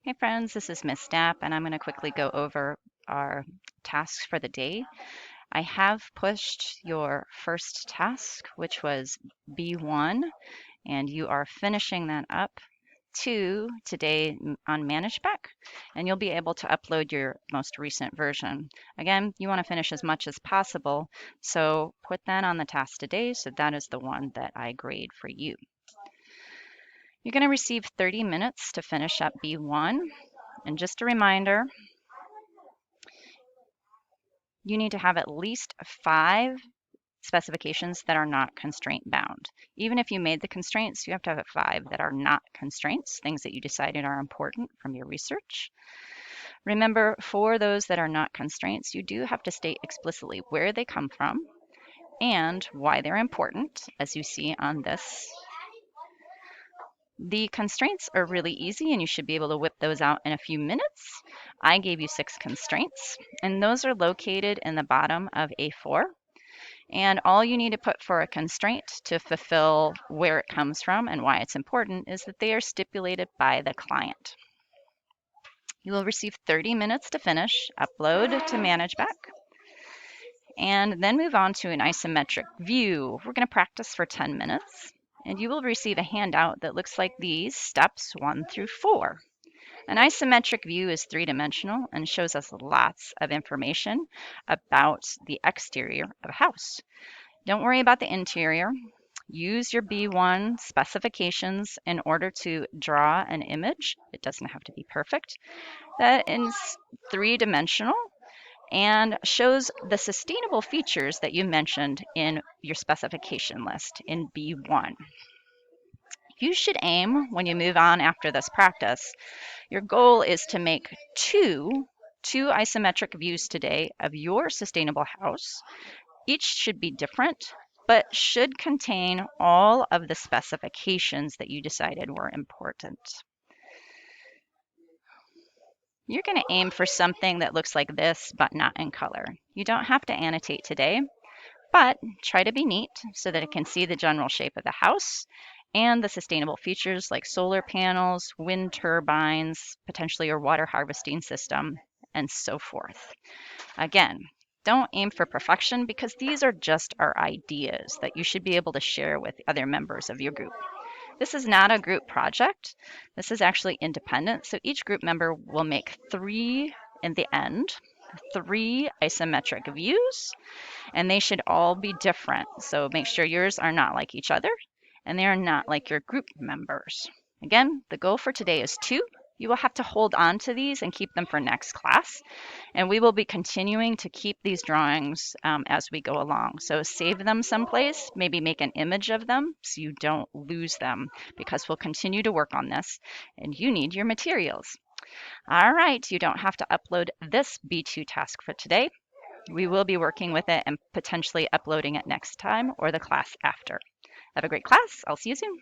Hey friends, this is Miss Stapp, and I'm going to quickly go over our tasks for the day. I have pushed your first task, which was B1, and you are finishing that up today on ManageBack, and you'll be able to upload your most recent version. Again, you want to finish as much as possible, so put that on the task today, so that is the one that I grade for you. You're going to receive 30 minutes to finish up B1. And just a reminder, you need to have at least 5 specifications that are not constraint bound. Even if you made the constraints, you have to have 5 that are not constraints, things that you decided are important from your research. Remember, for those that are not constraints, you do have to state explicitly where they come from and why they're important, as you see on this. The constraints are really easy and you should be able to whip those out in a few minutes. I gave you 6 constraints, and those are located in the bottom of A4. And all you need to put for a constraint to fulfill where it comes from and why it's important is that they are stipulated by the client. You will receive 30 minutes to finish, upload to ManageBack, and then move on to an isometric view. We're going to practice for 10 minutes. And you will receive a handout that looks like these, steps 1 through 4. An isometric view is 3-dimensional and shows us lots of information about the exterior of a house. Don't worry about the interior. Use your B1 specifications in order to draw an image. It doesn't have to be perfect. That is 3-dimensional and shows the sustainable features that you mentioned in your specification list in B1. You should aim, when you move on after this practice, your goal is to make two isometric views today of your sustainable house. Each should be different, but should contain all of the specifications that you decided were important. You're going to aim for something that looks like this, but not in color. You don't have to annotate today, but try to be neat so that it can see the general shape of the house and the sustainable features like solar panels, wind turbines, potentially your water harvesting system, and so forth. Again, don't aim for perfection because these are just our ideas that you should be able to share with other members of your group. This is not a group project. This is actually independent. So each group member will make 3 in the end, 3 isometric views, and they should all be different. So make sure yours are not like each other and they are not like your group members. Again, the goal for today is 2. You will have to hold on to these and keep them for next class. And we will be continuing to keep these drawings as we go along. So save them someplace, maybe make an image of them so you don't lose them because we'll continue to work on this and you need your materials. All right, you don't have to upload this B2 task for today. We will be working with it and potentially uploading it next time or the class after. Have a great class. I'll see you soon.